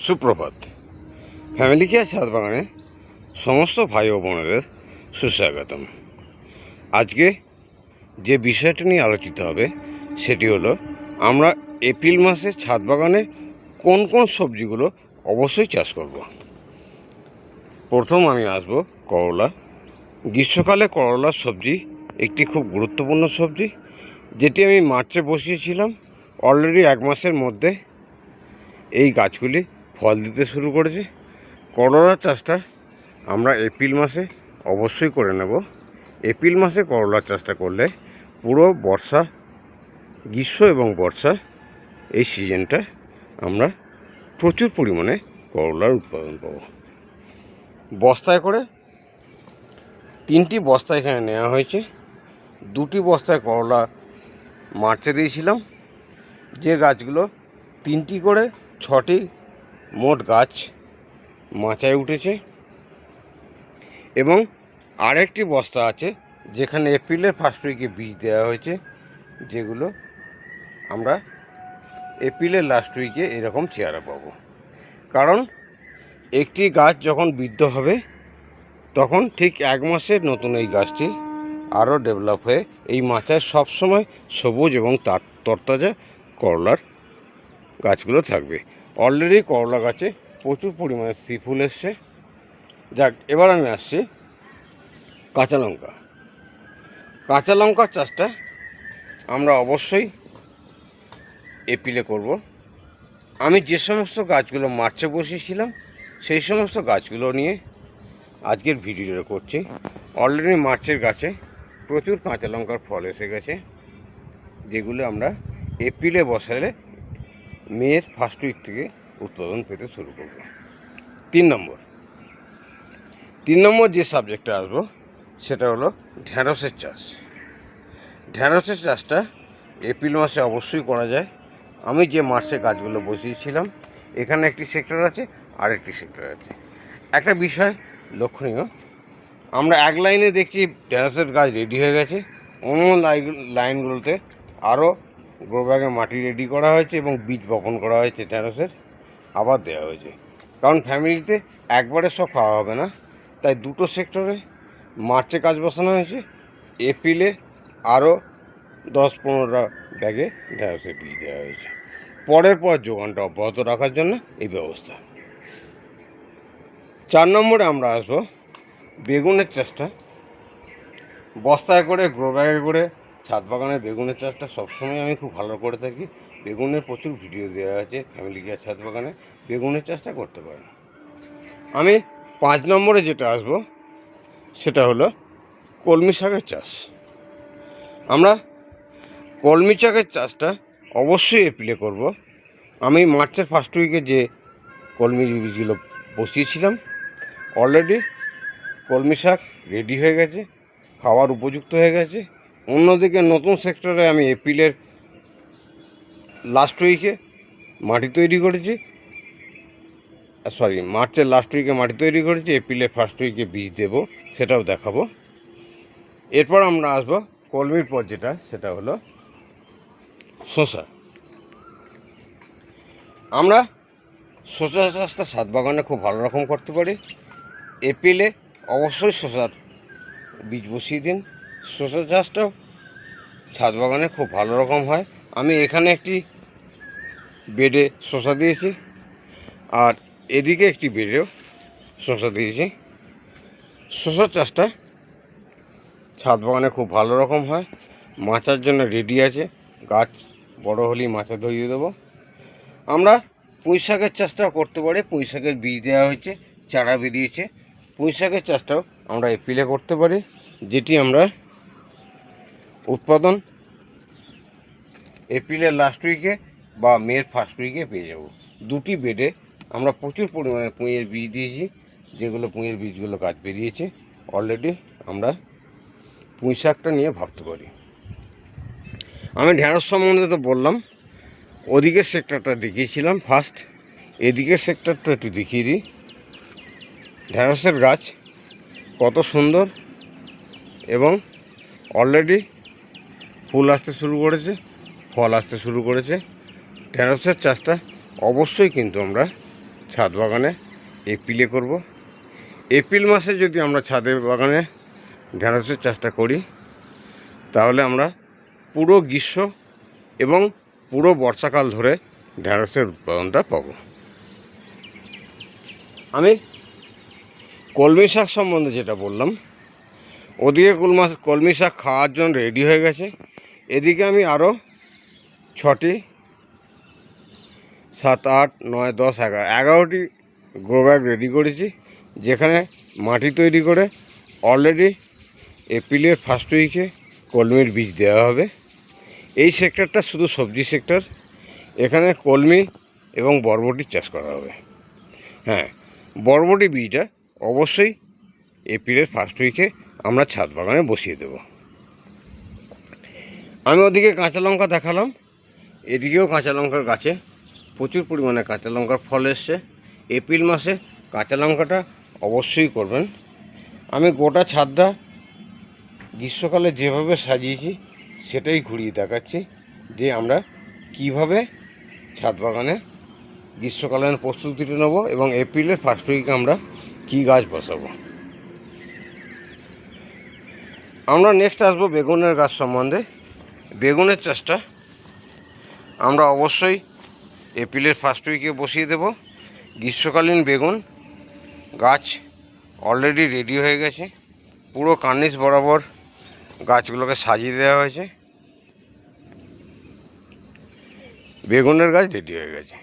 সুপ্রভাত। Family care ছাদ বাগানে সমস্ত ভাই ও বোনেদের সুস্বাগতম। আজকে যে বিষয়টা নিয়ে আলোচিত হবে সেটি হলো আমরা এপ্রিল মাসে ছাদ বাগানে কোন কোন সবজিগুলো অবশ্যই চাষ করব। প্রথম আমি আসবো করলা। গ্রীষ্মকালে করলার সবজি একটি খুব গুরুত্বপূর্ণ সবজি, যেটি আমি মার্চে বসিয়েছিলাম। অলরেডি 1 মাসের মধ্যে এই গাছগুলি ফল দিতে শুরু করেছে। করলা চাষটা আমরা এপ্রিল মাসে অবশ্যই করে নেব। এপ্রিল মাসে করলা চাষটা করলে পুরো বর্ষা, গ্রীষ্ম এবং বর্ষা এই সিজনটা আমরা প্রচুর পরিমাণে করলার উৎপাদন পাবো। বস্তায় করে 3টি বস্তা এখানে নেওয়া হয়েছে। 2টি বস্তায় করলা মার্চে দিয়েছিলাম, যে গাছগুলো 3টি করে 6টি মোট গাছ মাচায় উঠেছে। এবং আরেকটি বস্তা আছে যেখানে এপ্রিলের ফার্স্ট উইকে বীজ দেওয়া হয়েছে, যেগুলো আমরা এপ্রিলের লাস্ট উইকে এরকম চেহারা পাবো। কারণ একটি গাছ যখন বৃদ্ধ হবে তখন ঠিক 1 মাসের নতুন এই গাছটি আরও ডেভেলপ হয়ে এই মাচায় সবসময় সবুজ এবং তরতাজা করলার গাছগুলো থাকবে। অলরেডি করলা গাছে প্রচুর পরিমাণে ফুল এসছে। যাক, এবার আমি আসছি কাঁচা লঙ্কা। কাঁচা লঙ্কার চাষটা আমরা অবশ্যই এপ্রিলে করব। আমি যে সমস্ত গাছগুলো মার্চে বসিয়েছিলাম সেই সমস্ত গাছগুলো নিয়ে আজকের ভিডিওটা করছি। অলরেডি মার্চের গাছে প্রচুর কাঁচা লঙ্কার ফল এসে গেছে, যেগুলো আমরা এপ্রিলে বসালে মেয়ের ফার্স্ট উইক থেকে উৎপাদন পেতে শুরু করব। 3 নম্বর যে সাবজেক্টটা আসবো সেটা হলো ঢ্যাঁড়সের চাষ। ঢ্যাঁড়সের চাষটা এপ্রিল মাসে অবশ্যই করা যায়। আমি যে মাসে গাছগুলো বসিয়েছিলাম এখানে একটি সেক্টর আছে, আরেকটি সেক্টর আছে। একটা বিষয় লক্ষণীয়, আমরা এক লাইনে দেখছি ঢ্যাঁড়সের গাছ রেডি হয়ে গেছে, অন্য লাইনগুলোতে আরও গ্রো ব্যাগে মাটি রেডি করা হয়েছে এবং বীজ বপন করা হয়েছে ঢ্যাঁড়সের, আবার দেওয়া হয়েছে। কারণ ফ্যামিলিতে একবারে সব খাওয়া হবে না, তাই 2টো সেক্টরে মার্চে গাছ বসানো হয়েছে, এপ্রিলে আরও 10-15টা ব্যাগে ঢ্যাঁড়সের বীজ দেওয়া হয়েছে। পরের পর যোগানটা অব্যাহত রাখার জন্য এই ব্যবস্থা। 4 নম্বরে আমরা আসবো বেগুনের চাষটা। বস্তায় করে গ্রো ব্যাগে করে ছাদ বাগানের বেগুনের চাষটা সবসময় আমি খুব ভালো করে থাকি। বেগুনের প্রচুর ভিডিও দেওয়া আছে ফ্যামিলি কেয়ার ছাদ বাগানে, বেগুনের চাষটা করতে পারেন। আমি 5 নম্বরে যেটা আসবো সেটা হলো কলমি শাকের চাষ। আমরা কলমি শাকের চাষটা অবশ্যই এপ্রিলে করব। আমি মার্চের ফার্স্ট উইকে যে কলমি বীজগুলো বসিয়েছিলাম, অলরেডি কলমি শাক রেডি হয়ে গেছে, খাওয়ার উপযুক্ত হয়ে গেছে। অন্যদিকে নতুন সেক্টরে আমি এপ্রিলের লাস্ট উইকে মাটি তৈরি করেছি, মার্চের লাস্ট উইকে মাটি তৈরি করেছি, এপ্রিলের ফার্স্ট উইকে বীজ দেবো, সেটাও দেখাবো। এরপর আমরা আসবো কলমির পর যেটা, সেটা হলো শসা। আমরা শসা চাষটা ছাদ বাগানে খুব ভালো রকম করতে পারি। এপ্রিলে অবশ্যই শসার বীজ বসিয়ে দিন। শসা চাষটাও ছাদ বাগানে খুব ভালো রকম হয়। আমি এখানে একটি বেডে শসা দিয়েছি, আর এদিকে একটি বেডেও শসা দিয়েছি। শসা চাষটা ছাদ বাগানে খুব ভালো রকম হয়, মাচার জন্য রেডি আছে। গাছ বড় হলেই মাচা ধরিয়ে দেবো। আমরা পুঁই শাকের চাষটাও করতে পারি। পুঁই শাকের বীজ দেওয়া হয়েছে, চারা বেরিয়েছে। পুঁই শাকের চাষটাও আমরা এপ্রিলে করতে পারি, যেটি আমরা উৎপাদন এপ্রিলের লাস্ট উইকে বা মের ফার্স্ট উইকে পেয়ে যাব। 2টি বেডে আমরা প্রচুর পরিমাণে পুঁইয়ের বীজ দিয়েছি, যেগুলো পুঁইয়ের বীজগুলো গাছ বেরিয়েছে। অলরেডি আমরা পুঁই শাকটা নিয়ে ভাবতে পারি। আমি ঢ্যাঁড়স সম্বন্ধে তো বললাম, ওদিকের সেক্টরটা দেখিয়েছিলাম ফার্স্ট, এদিকের সেক্টরটা একটু দেখিয়ে দিই। ঢ্যাঁড়সের গাছ কত সুন্দর এবং অলরেডি ফুল আসতে শুরু করেছে, ফল আসতে শুরু করেছে। ঢ্যাঁড়সের চাষটা অবশ্যই কিন্তু আমরা ছাদ বাগানে এপ্রিলে করব। এপ্রিল মাসে যদি আমরা ছাদের বাগানে ঢ্যাঁড়সের চাষটা করি তাহলে আমরা পুরো গ্রীষ্ম এবং পুরো বর্ষাকাল ধরে ঢ্যাঁড়সের উৎপাদনটা পাব। আমি কলমি শাক সম্বন্ধে যেটা বললাম, ওদিকে কলমি শাক খাওয়ার জন্য রেডি হয়ে গেছে। এদিকে আমি আরও 6টি 7 8 9 10 11টি গ্রো ব্যাগ রেডি করেছি, যেখানে মাটি তৈরি করে অলরেডি এপ্রিলের ফার্স্ট উইকে কলমির বীজ দেওয়া হবে। এই সেক্টরটা শুধু সবজি সেক্টর, এখানে কলমি এবং বরবটির চাষ করা হবে। হ্যাঁ, বরবটি বীজটা অবশ্যই এপ্রিলের ফার্স্ট উইকে আমরা ছাদ বাগানে বসিয়ে দেব। আমি ওদিকে কাঁচা লঙ্কা দেখালাম, এদিকেও কাঁচা লঙ্কার গাছে প্রচুর পরিমাণে কাঁচা লঙ্কার ফল এসছে। এপ্রিল মাসে কাঁচা লঙ্কাটা অবশ্যই করবেন। আমি গোটা ছাদটা গ্রীষ্মকালে যেভাবে সাজিয়েছি সেটাই ঘুরিয়ে দেখাচ্ছি যে আমরা কিভাবে ছাদ বাগানে গ্রীষ্মকালীন প্রস্তুতিটা নেব এবং এপ্রিলের ফার্স্ট উইকে আমরা কী গাছ বসাবো। আমরা নেক্সট আসবো বেগুনের গাছ সম্বন্ধে। বেগুনের চাষটা আমরা অবশ্যই এপ্রিলের ফার্স্ট উইকে বসিয়ে দেব। গ্রীষ্মকালীন বেগুন গাছ অলরেডি রেডি হয়ে গেছে, পুরো কার্নিশ বরাবর গাছগুলোকে সাজিয়ে দেওয়া হয়েছে। বেগুনের গাছ রেডি হয়ে গেছে।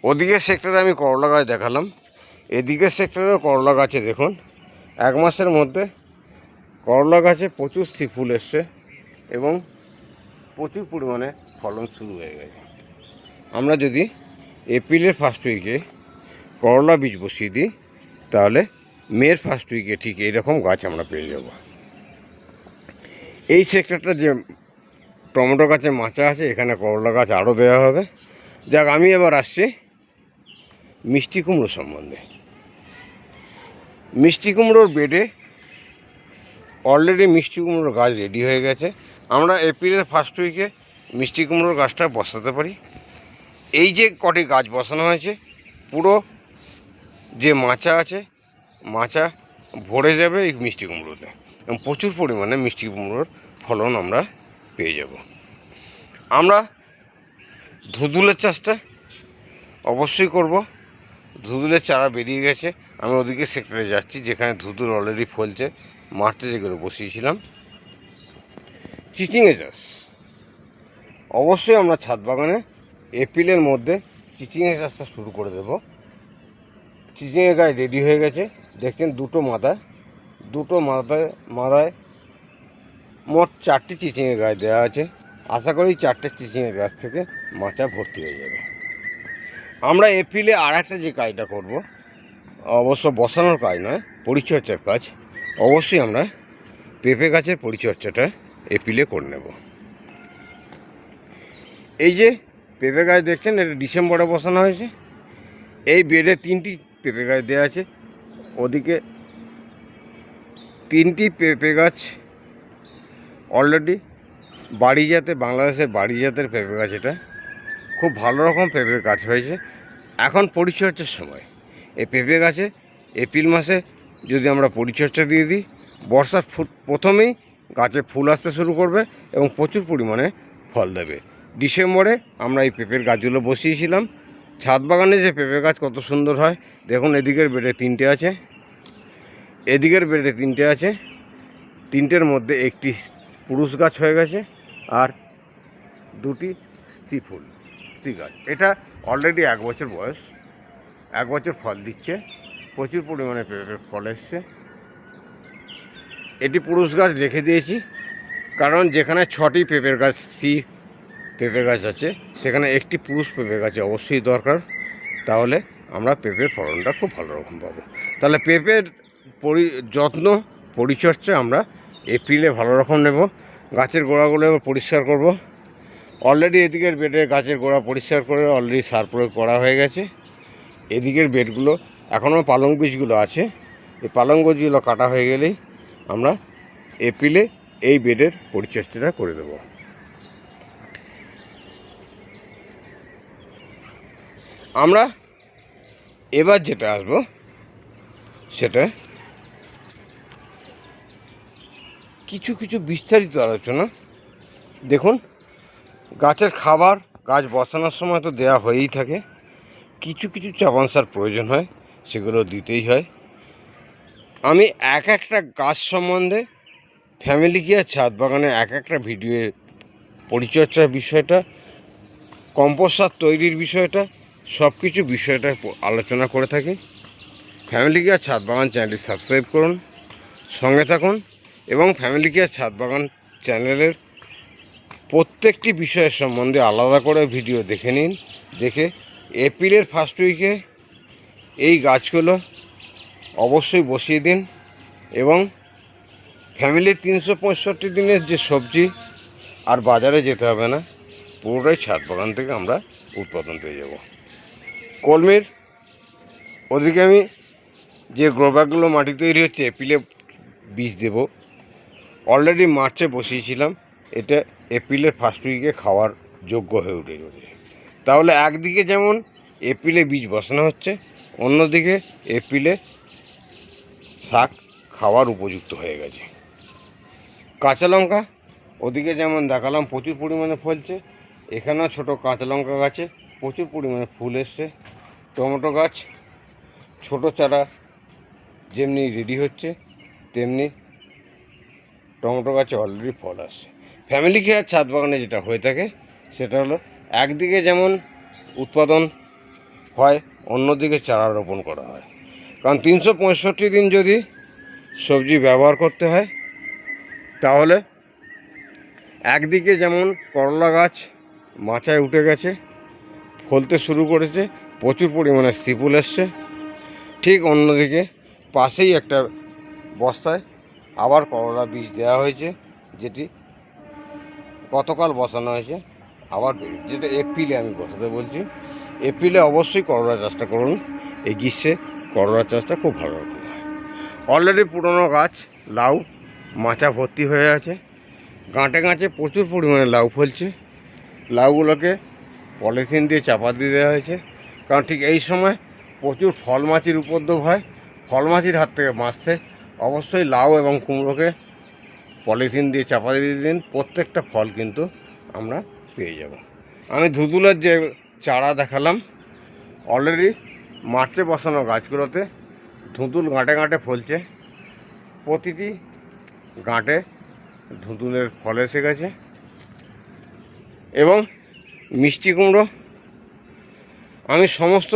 ওদিকের সেক্টরে আমি করলা গাছ দেখালাম, এদিকের সেক্টরেও করলা গাছে দেখুন 1 মাসের মধ্যে করলা গাছে প্রচুর ফুল এসছে এবং প্রচুর পরিমাণে ফলন শুরু হয়ে গেছে। আমরা যদি এপ্রিলের ফার্স্ট উইকে করলা বীজ বসিয়ে দিই তাহলে মের ফার্স্ট উইকে ঠিক এইরকম গাছ আমরা পেয়ে যাব। এই সেক্টরটা যে টমেটো গাছে মাচা আছে, এখানে করলা গাছ আরও দেওয়া হবে। যাক, আমি এবার আসছি মিষ্টি কুমড়ো সম্বন্ধে। মিষ্টি কুমড়োর বেডে অলরেডি মিষ্টি কুমড়োর গাছ রেডি হয়ে গেছে। আমরা এপ্রিলের ফার্স্ট উইকে মিষ্টি কুমড়োর গাছটা বসাতে পারি। এই যে কটি গাছ বসানো হয়েছে, পুরো যে মাচা আছে মাচা ভরে যাবে এই মিষ্টি কুমড়োতে এবং প্রচুর পরিমাণে মিষ্টি কুমড়োর ফলন আমরা পেয়ে যাব। আমরা ধুঁদুলের চাষটা অবশ্যই করব। ধুঁদুলের চারা বেরিয়ে গেছে, আমি ওদিকে সেক্টরে যাচ্ছি যেখানে ধুঁদুল অলরেডি ফলছে, মাঠে যেগুলো বসিয়েছিলাম। চিচিংয়ে চাষ অবশ্যই আমরা ছাদ বাগানে এপ্রিলের মধ্যে চিচিংয়ে চাষটা শুরু করে দেব। চিচিংয়ের গাছ রেডি হয়ে গেছে, দেখছেন দুটো মাদায় মোট 4টি চিচিংয়ের গাছ দেওয়া আছে। আশা করি 4টে চিচিংয়ের গাছ থেকে মাচা ভর্তি হয়ে যাবে। আমরা এপ্রিলে আর একটা যে কাজটা করব, অবশ্য বসানোর কাজ নয়, পরিচর্যার কাজ, অবশ্যই আমরা পেঁপে গাছের পরিচর্যাটা এপ্রিলে করে নেব। এই যে পেঁপে গাছ দেখছেন, এটা ডিসেম্বরে বসানো হয়েছে। এই বেডে 3টি পেঁপে গাছ দেওয়া আছে। ওদিকে 3টি পেঁপে গাছ অলরেডি বাংলাদেশের বাড়ি জাতের পেঁপে গাছ, এটা খুব ভালো রকম পেঁপে গাছ হয়েছে। এখন পরিচর্যার সময় এই পেঁপে গাছে এপ্রিল মাসে যদি আমরা পরিচর্যা দিয়ে দিই, বর্ষার প্রথমেই গাছে ফুল আসতে শুরু করবে এবং প্রচুর পরিমাণে ফল দেবে। ডিসেম্বরে আমরা এই পেঁপের গাছগুলো বসিয়েছিলাম। ছাদ বাগানে যে পেঁপে গাছ কত সুন্দর হয় দেখুন। এদিকের বেডে 3টে আছে, এদিকের বেডে 3টে আছে। 3টের মধ্যে একটি পুরুষ গাছ হয়ে গেছে আর 2টি স্ত্রী গাছ। এটা অলরেডি 1 বছর বয়স, 1 বছর ফল দিচ্ছে, প্রচুর পরিমাণে পেঁপের ফল এসছে। এটি পুরুষ গাছ রেখে দিয়েছি কারণ যেখানে 6টি পেঁপে গাছ আছে সেখানে একটি পুরুষ পেঁপে গাছ অবশ্যই দরকার, তাহলে আমরা পেঁপের ফলনটা খুব ভালো রকম পাবো। তাহলে পেঁপের পরিচর্যা আমরা এপ্রিলে ভালো রকম নেব। গাছের গোড়াগুলো এবার পরিষ্কার করব। অলরেডি এদিকের বেডে গাছের গোড়া পরিষ্কার করে অলরেডি সার প্রয়োগ করা হয়ে গেছে। এদিকের বেডগুলো এখনও পালং বীজগুলো আছে, এই পালং বীজগুলো কাটা হয়ে গেলেই আমরা এপ্রিলে এই বেডের পরিচর্যাটা করে দেব। আমরা এবার যেটা আসবো সেটা কিছু কিছু বিস্তারিত আলোচনা। দেখুন, গাছের খাবার গাছ বসানোর সময় তো দেওয়া হয়েই থাকে, কিছু কিছু চাপান সার প্রয়োজন হয়, সেগুলো দিতেই হয়। আমি এক একটা গাছ সম্বন্ধে ফ্যামিলি কেয়ার ছাদ বাগানে এক একটা ভিডিওয়ে পরিচর্যার বিষয়টা, কম্পোস্ট সার তৈরির বিষয়টা, সব কিছু বিষয়টা আলোচনা করে থাকি। ফ্যামিলি কেয়ার ছাদ বাগান চ্যানেলটি সাবস্ক্রাইব করুন, সঙ্গে থাকুন এবং ফ্যামিলি কেয়ার ছাদ বাগান চ্যানেলের প্রত্যেকটি বিষয়ের সম্বন্ধে আলাদা করে ভিডিও দেখে নিন। দেখে এপ্রিলের ফার্স্ট উইকে এই গাছগুলো অবশ্যই বসিয়ে দিন এবং ফ্যামিলির 365 দিনের যে সবজি আর বাজারে যেতে হবে না, পুরোটাই ছাদ বাগান থেকে আমরা উৎপাদন পেয়ে যাব। কলমির ওদিকে আমি যে গ্রোব্যাগগুলো মাটি তৈরি হচ্ছে এপ্রিলে বীজ দেব, অলরেডি মার্চে বসিয়েছিলাম, এটা এপ্রিলের ফার্স্ট উইকে খাওয়ার যোগ্য হয়ে উঠেছে। তাহলে একদিকে যেমন এপ্রিলে বীজ বসানো হচ্ছে, অন্যদিকে এপ্রিলে শাক খাওয়ার উপযুক্ত হয়ে গেছে। কাঁচা লঙ্কা ওদিকে যেমন দেখালাম প্রচুর পরিমাণে ফলছে, এখানেও ছোটো কাঁচা লঙ্কা গাছে প্রচুর পরিমাণে ফুল এসছে। টমেটো গাছ ছোটো চারা যেমনি রেডি হচ্ছে, তেমনি টমেটো গাছে অলরেডি ফল আসছে। ফ্যামিলি কেয়ার ছাদ বাগানে যেটা হয়ে থাকে সেটা হলো একদিকে যেমন উৎপাদন হয়, অন্যদিকে চারা রোপণ করা হয়। কারণ 365 দিন যদি সবজি ব্যবহার করতে হয়, তাহলে একদিকে যেমন করলা গাছ মাচায় উঠে গেছে, ফলতে শুরু করেছে, প্রচুর পরিমাণে শিপুল এসছে, ঠিক অন্যদিকে পাশেই একটা বস্তায় আবার করলা বীজ দেওয়া হয়েছে, যেটি গতকাল বসানো হয়েছে, আবার যেটা এপ্রিলে আমি বসাতে বলছি। এপ্রিলে অবশ্যই করলা চাষটা করুন, এই গ্রীষ্মে করলা চাষটা খুব ভালো রকম হয়। অলরেডি পুরনো গাছ লাউ মাচা ভর্তি হয়ে আছে, গাঁটে গাঁটে প্রচুর পরিমাণে লাউ ফলছে। লাউগুলোকে পলিথিন দিয়ে চাপা দিয়ে দেওয়া হয়েছে, কারণ ঠিক এই সময় প্রচুর ফল মাছির উপদ্রব হয়। ফল মাছির হাত থেকে বাঁচতে অবশ্যই লাউ এবং কুমড়োকে পলিথিন দিয়ে চাপা দিয়ে দিন, প্রত্যেকটা ফল কিন্তু আমরা পেয়ে যাব। আমি ধুতুলের যে চারা দেখালাম, অলরেডি মার্চে বসানো গাছগুলোতে ধুতুল গাঁটে গাঁটে ফলছে, প্রতিটি গাঁটে ধুতুলের ফল এসে গেছে। এবং মিষ্টি কুমড়ো আমি সমস্ত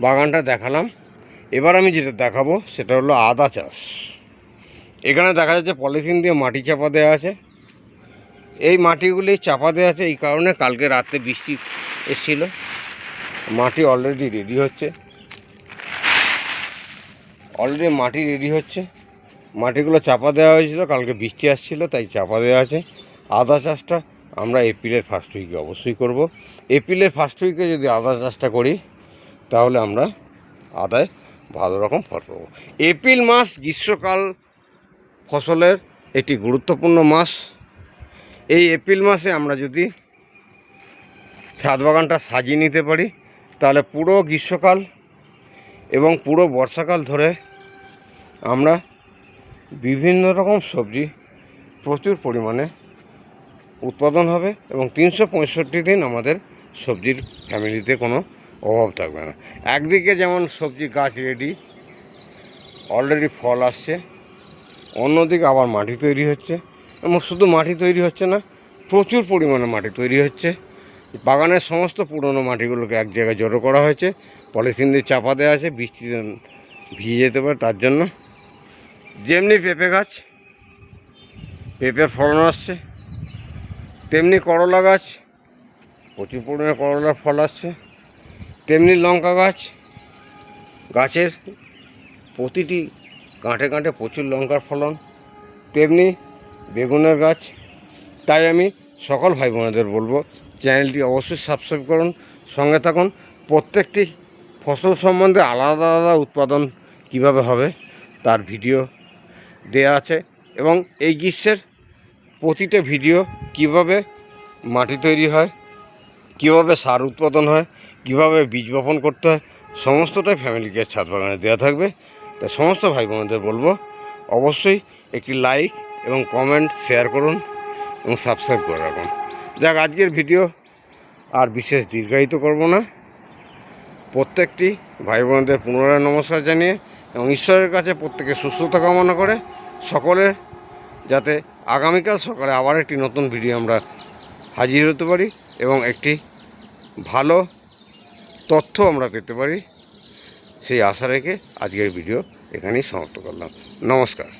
বাগানটা দেখালাম। এবার আমি যেটা দেখাবো সেটা হলো আদা চাষ। এখানে দেখা যাচ্ছে পলিথিন দিয়ে মাটি চাপা দেওয়া আছে। এই মাটিগুলি চাপা দেওয়া আছে এই কারণে কালকে রাতে বৃষ্টি এসেছিল, মাটি অলরেডি রেডি হচ্ছে, মাটিগুলো চাপা দেওয়া হয়েছিল, কালকে বৃষ্টি আসছিল তাই চাপা দেওয়া আছে। আদা চাষটা আমরা এপ্রিলের ফার্স্ট উইকে অবশ্যই করব। এপ্রিলের ফার্স্ট উইকে যদি আদা চাষটা করি তাহলে আমরা আদায় ভালো রকম ফল পাবো। এপ্রিল মাস গ্রীষ্মকাল ফসলের একটি গুরুত্বপূর্ণ মাস। এই এপ্রিল মাসে আমরা যদি ছাদ বাগানটা সাজিয়ে নিতে পারি, তাহলে পুরো গ্রীষ্মকাল এবং পুরো বর্ষাকাল ধরে আমরা বিভিন্ন রকম সবজি প্রচুর পরিমাণে উৎপাদন হবে এবং 365 দিন আমাদের সবজির ফ্যামিলিতে কোনো অভাব থাকবে না। একদিকে যেমন সবজি গাছ রেডি, অলরেডি ফল আসছে, অন্যদিকে আবার মাটি তৈরি হচ্ছে, এবং শুধু মাটি তৈরি হচ্ছে না, প্রচুর পরিমাণে মাটি তৈরি হচ্ছে। বাগানের সমস্ত পুরনো মাটিগুলোকে এক জায়গায় জড়ো করা হয়েছে, পলিথিন দিয়ে চাপা দেওয়া আছে, বৃষ্টিতে ভিজে যেতে পারে তার জন্য। যেমনি পেঁপে গাছ, পেঁপের ফলন আসছে, তেমনি করলা গাছ প্রচুর পরিমাণে করলার ফল আসছে, তেমনি লঙ্কা গাছের প্রতিটি গাঁটে গাঁটে প্রচুর লঙ্কার ফলন, তেমনি বেগুনের গাছ। তাই আমি সকল ভাই বোনেদের বলবো, চ্যানেলটি অবশ্যই সাবস্ক্রাইব করুন, সঙ্গে থাকুন। প্রত্যেকটি ফসল সম্বন্ধে আলাদা আলাদা উৎপাদন কিভাবে হবে তার ভিডিও দেয়া আছে, এবং এই গ্রীষ্মের প্রতিটা ভিডিও কিভাবে মাটি তৈরি হয়, কিভাবে সার উৎপাদন হয়, কীভাবে বীজ বপন করতে হয় সমস্তটাই ফ্যামিলি কেয়ার ছাদ বাগানে দেওয়া থাকবে। তাই সমস্ত ভাই বোনদের বলবো অবশ্যই একটি লাইক এবং কমেন্ট শেয়ার করুন এবং সাবস্ক্রাইব করে রাখুন। যাক, আজকের ভিডিও আর বিশেষ দীর্ঘায়িত করব না। প্রত্যেকটি ভাই বোনদের পুনরায় নমস্কার জানিয়ে এবং ঈশ্বরের কাছে প্রত্যেকের সুস্থতা কামনা করে সকলের যাতে আগামীকাল সকালে আবার একটি নতুন ভিডিও আমরা হাজির হতে পারি এবং একটি ভালো তথ্য আমরা পেতে পারি, সেই আশা রেখে আজকের ভিডিও এখানেই সমাপ্ত করলাম। নমস্কার।